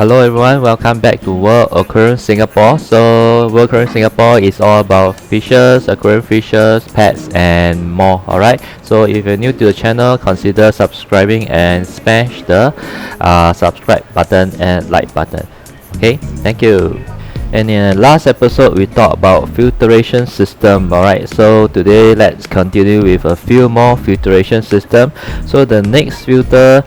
Hello everyone, welcome back to World Aquarium Singapore. So World Aquarium Singapore is all about fishes, aquarium fishes, pets and more. Alright, so if you're new to the channel, consider subscribing and smash the subscribe button and like button. Okay, thank you. And in the last episode we talked about filtration system. Alright, so today let's continue with a few more filtration system. So the next filter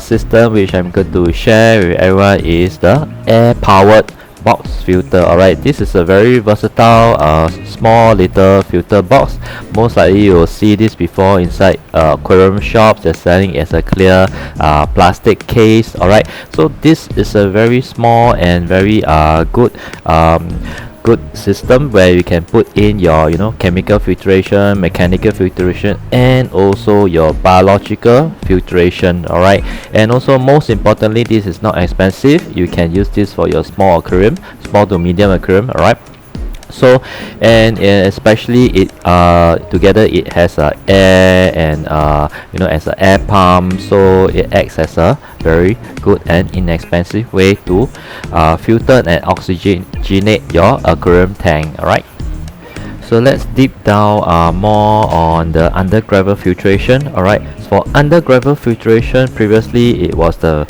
system which I'm going to share with everyone is the air powered box filter. Alright, this is a very versatile small little filter box. Most likely you will see this before inside aquarium shops. They're selling as a clear plastic case. Alright, so this is a very small and very good system where you can put in your chemical filtration, mechanical filtration, and also your biological filtration. All right, and also most importantly, this is not expensive. You can use this for your small aquarium, small to medium aquarium. All right, so and especially it together it has a air and as an air pump, so it acts as a very good and inexpensive way to filter and oxygenate your aquarium tank. All right, so let's deep down more on the undergravel filtration. Alright, for undergravel filtration, previously it was the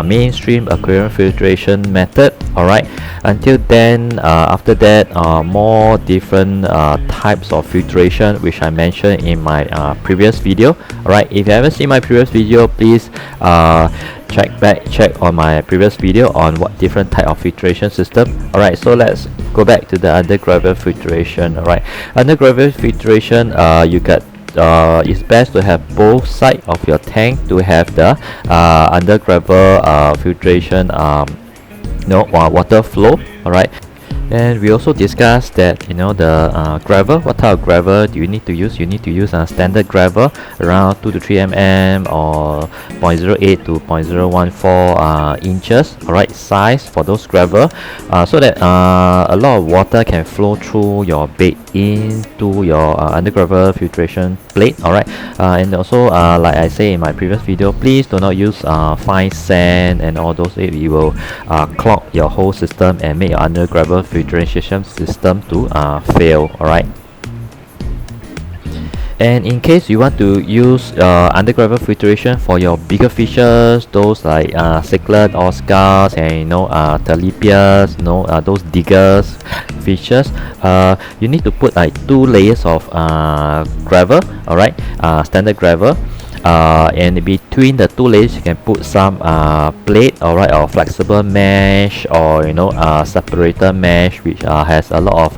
mainstream aquarium filtration method. Alright, until then after that more different types of filtration which I mentioned in my previous video. Alright, if you haven't seen my previous video, please check on my previous video on what different type of filtration system. Alright, so let's go back to the undergravel filtration. Alright, undergravel filtration, you got it's best to have both sides of your tank to have the undergravel filtration water flow. Alright, and we also discussed that the gravel, what type of gravel do you need to use. You need to use a standard gravel around 2 to 3 mm or 0.08 to 0.014 inches. Alright, size for those gravel, so that a lot of water can flow through your bed into your undergravel filtration plate. Alright, and also like I say in my previous video, please do not use fine sand and all those. It will clog your whole system and make your undergravel filtration system to fail. Alright, and in case you want to use undergravel filtration for your bigger fishes, those like cichlid, oscars, and tilipias, those diggers fishes, you need to put like 2 layers of gravel. Alright, standard gravel, and between the 2 layers you can put some plate, alright, or flexible mesh, or separator mesh which has a lot of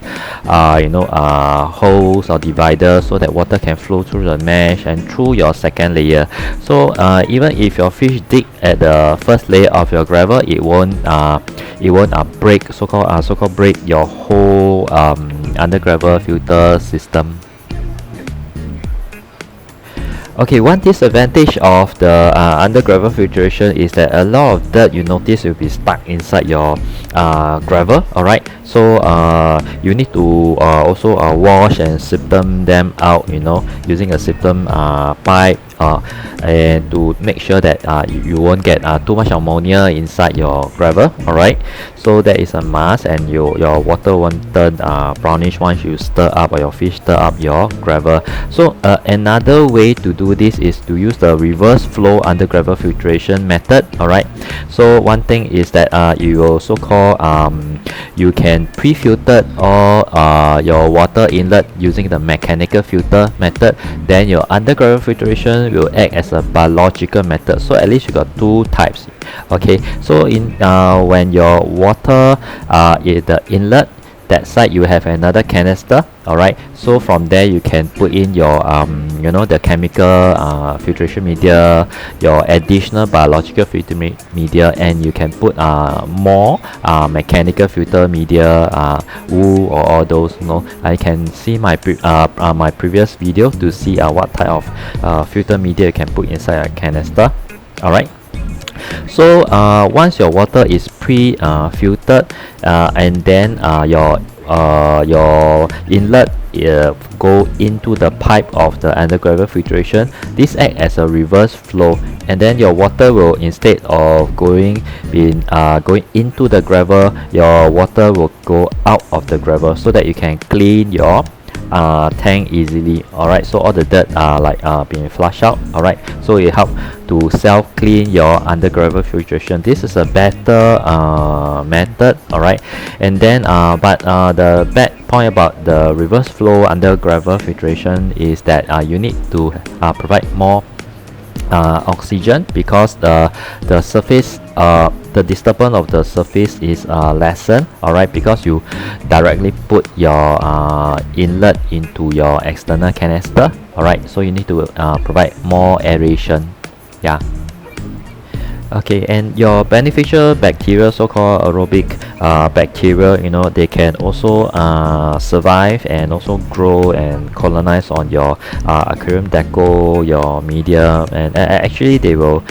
holes or dividers, so that water can flow through the mesh and through your second layer. So even if your fish dig at the first layer of your gravel, it won't break, so-called break your whole undergravel filter system. Okay, one disadvantage of the undergravel filtration is that a lot of dirt, you notice, will be stuck inside your gravel. Alright, so you need to also wash and siphon them out, using a siphon pipe, and to make sure that you won't get too much ammonia inside your gravel. Alright, so that is a must, and your water won't turn brownish once you stir up, or your fish stir up your gravel. So another way to do this is to use the reverse flow undergravel filtration method. Alright, so one thing is that you also call you can pre-filter all your water inlet using the mechanical filter method. Then your undergravel filtration will act as a biological method, so at least you got 2 types. Okay, so in when your water is the inlet, that side you have another canister. Alright, so from there you can put in your the chemical filtration media, your additional biological filter media, and you can put more mechanical filter media, wool, or all those. I can see my my previous video to see what type of filter media you can put inside a canister. Alright, so once your water is pre-filtered, and then your your inlet go into the pipe of the underground filtration, this act as a reverse flow, and then your water will, instead of going into the gravel, your water will go out of the gravel so that you can clean your tank easily. Alright, so all the dirt are like being flushed out. Alright, so it helps to self clean your underground filtration. This is a better method. Alright, and then but the bad point about the reverse flow underground filtration is that you need to provide more oxygen, because the surface the disturbance of the surface is lessened. Alright, because you directly put your inlet into your external canister. Alright, so you need to provide more aeration. Yeah. Okay, and your beneficial bacteria, so-called aerobic bacteria, you know, they can also survive and also grow and colonize on your aquarium deco, your medium, and actually they will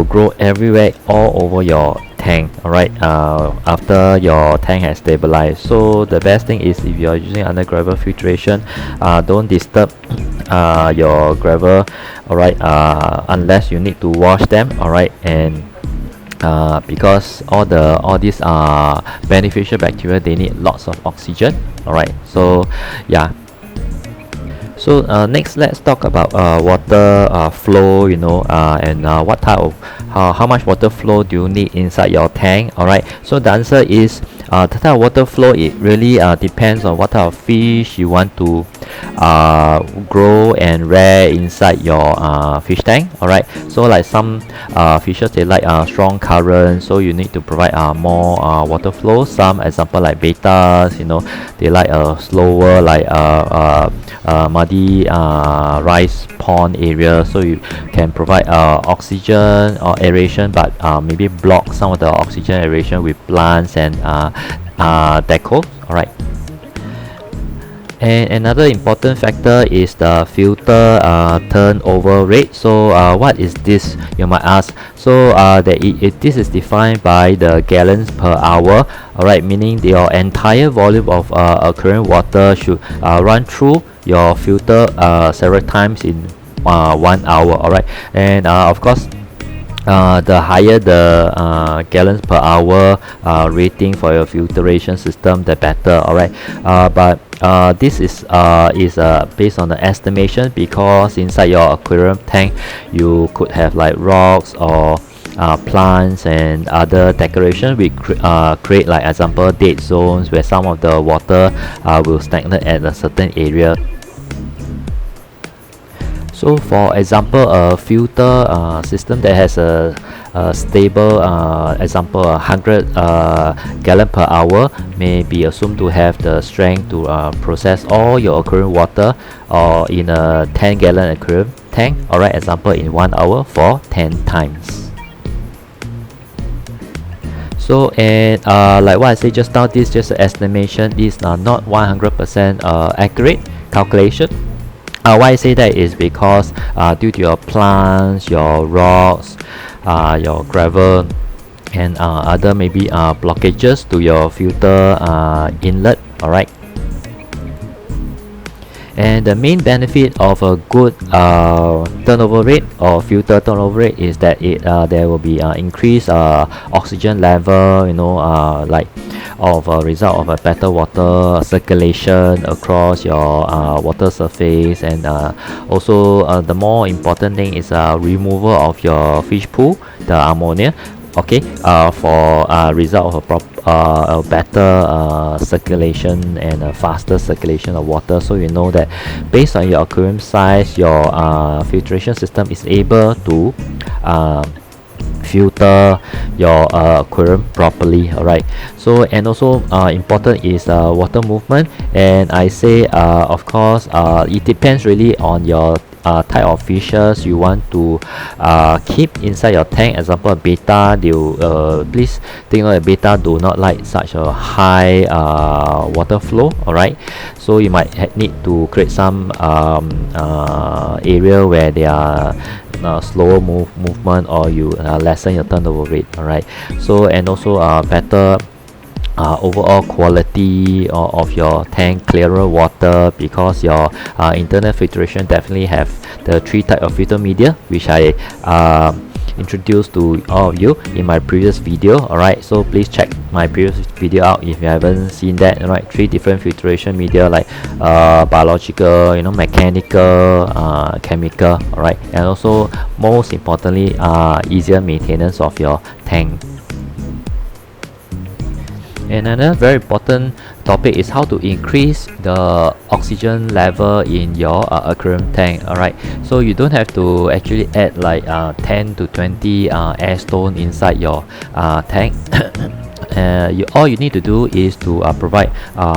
grow everywhere, all over your tank. Alright, after your tank has stabilized. So the best thing is, if you are using underground filtration, don't disturb your gravel. Alright, unless you need to wash them. Alright, and because all these beneficial bacteria, they need lots of oxygen. Alright, so yeah. So next, let's talk about water flow, you know, and what type of how much water flow do you need inside your tank. Alright, so the answer is the type of water flow, it really depends on what type of fish you want to grow and rear inside your fish tank. Alright, so like some fishes, they like strong current, so you need to provide more water flow. Some, example like betas, you know, they like slower, like muddy rice pond area, so you can provide oxygen or aeration, but maybe block some of the oxygen aeration with plants and deco. Alright, and another important factor is the filter turnover rate. So what is this, you might ask? So this is defined by the gallons per hour. Alright, meaning your entire volume of aquarium water should run through your filter several times in 1 hour. Alright, and of course, the higher the gallons per hour rating for your filtration system, the better. Alright, but this is based on the estimation, because inside your aquarium tank you could have like rocks or plants and other decoration. We create, like example, dead zones where some of the water will stagnate at a certain area. So for example, a filter system that has a stable example 100 gallon per hour may be assumed to have the strength to process all your aquarium water, or in a 10 gallon aquarium tank. Alright, example, in 1 hour for 10 times. So, and like what I said just now, this is just an estimation. This is not 100% accurate calculation. Why I say that is because due to your plants, your rocks, your gravel, and other maybe blockages to your filter inlet. Alright, and the main benefit of a good turnover rate or filter turnover rate is that there will be increased oxygen level, you know, like of a result of a better water circulation across your water surface. And also the more important thing is removal of your fish poo, the ammonia. Okay, for result of a better circulation and a faster circulation of water. So you know that based on your aquarium size, your filtration system is able to filter your aquarium properly. Alright, so and also important is water movement. And I say of course it depends really on your type of fishes you want to keep inside your tank. Example, beta, they please think of beta do not like such a high water flow. Alright, so you might need to create some area where they are slower movement, or you lessen your turnover rate. Alright, so and also better overall quality of your tank, clearer water, because your internal filtration definitely have the 3 type of filter media, which I introduced to all of you in my previous video. Alright, so please check my previous video out if you haven't seen that. Alright, 3 different filtration media, like biological, you know, mechanical, chemical. Alright, and also most importantly, easier maintenance of your tank. Another very important topic is how to increase the oxygen level in your aquarium tank. Alright, so you don't have to actually add like 10 to 20 air stone inside your tank. All you need to do is to provide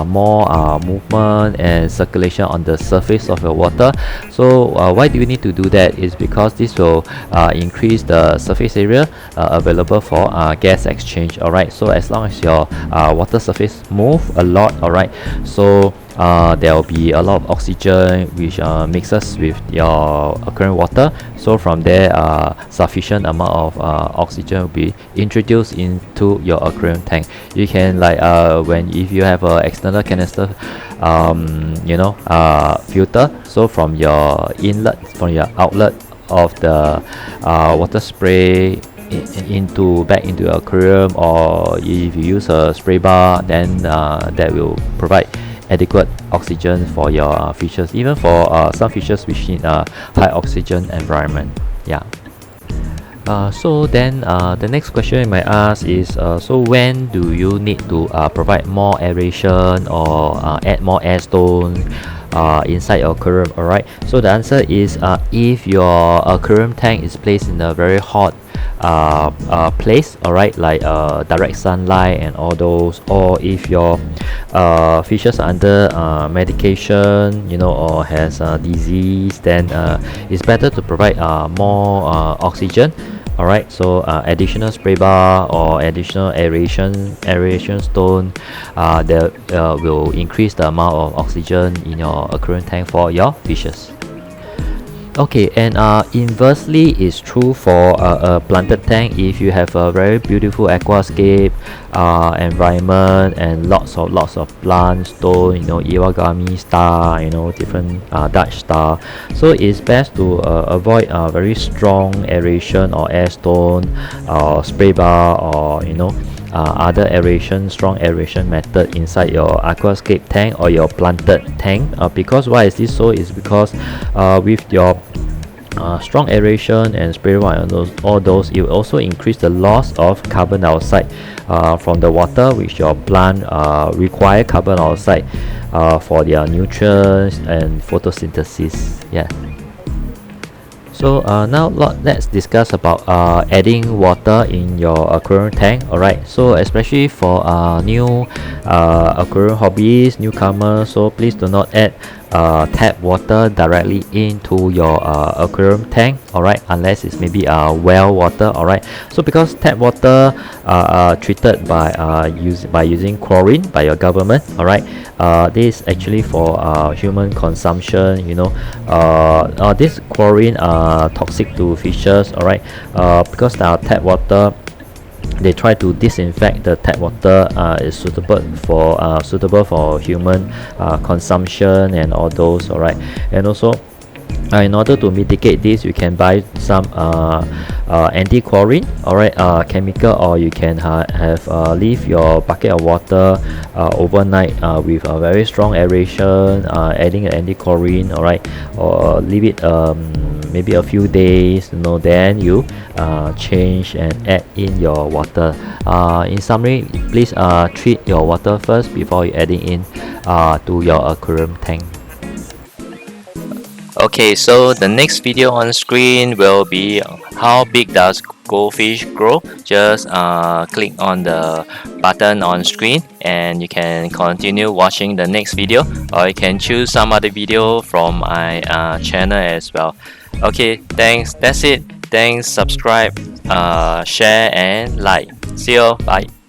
more movement and circulation on the surface of your water. So why do you need to do that? Is because this will increase the surface area available for gas exchange. Alright, so as long as your water surface move a lot, alright, so there will be a lot of oxygen which mixes with your aquarium water. So from there, sufficient amount of oxygen will be introduced into your aquarium tank. You can, like if you have a external canister, you know, filter, so from your inlet, from your outlet of the water spray back into your aquarium, or if you use a spray bar, then that will provide adequate oxygen for your fishes, even for some fishes which need a high oxygen environment. Yeah. So then the next question you might ask is, so when do you need to provide more aeration or add more air stone inside your aquarium? Alright, so the answer is if your aquarium tank is placed in a very hot place, alright, like direct sunlight and all those, or if your fishes are under medication, you know, or has disease, then it's better to provide more oxygen. Alright, so additional spray bar or additional aeration stone that will increase the amount of oxygen in your aquarium tank for your fishes. Okay, and inversely is true for a planted tank. If you have a very beautiful aquascape environment and lots of plants, stone, you know, iwagami star, you know, different Dutch star, so it's best to avoid very strong aeration or air stone or spray bar, or you know, other strong aeration method inside your aquascape tank or your planted tank. Because why is this so? Is because with your strong aeration and spray bar and all those, it will also increase the loss of carbon dioxide from the water, which your plant require carbon dioxide for their nutrients and photosynthesis. Yeah. So now let's discuss about adding water in your aquarium tank. Alright, so especially for new aquarium hobbies, newcomers, so please do not add tap water directly into your aquarium tank, alright, unless it's maybe well water. Alright, so because tap water treated by using chlorine by your government, alright, this is actually for human consumption, you know. This chlorine toxic to fishes, alright, because the tap water, they try to disinfect the tap water is suitable for human consumption and all those. Alright, and also in order to mitigate this, you can buy some anti-chlorine, alright, chemical, or you can have leave your bucket of water overnight with a very strong aeration, adding an anti-chlorine, alright, or leave it maybe a few days, you know, then you change and add in your water. In summary, please treat your water first before you adding in to your aquarium tank. Okay, so the next video on screen will be how big does goldfish grow. Just click on the button on screen and you can continue watching the next video, or you can choose some other video from my channel as well. Okay, thanks, that's it. Thanks, subscribe, share and like. See you, bye.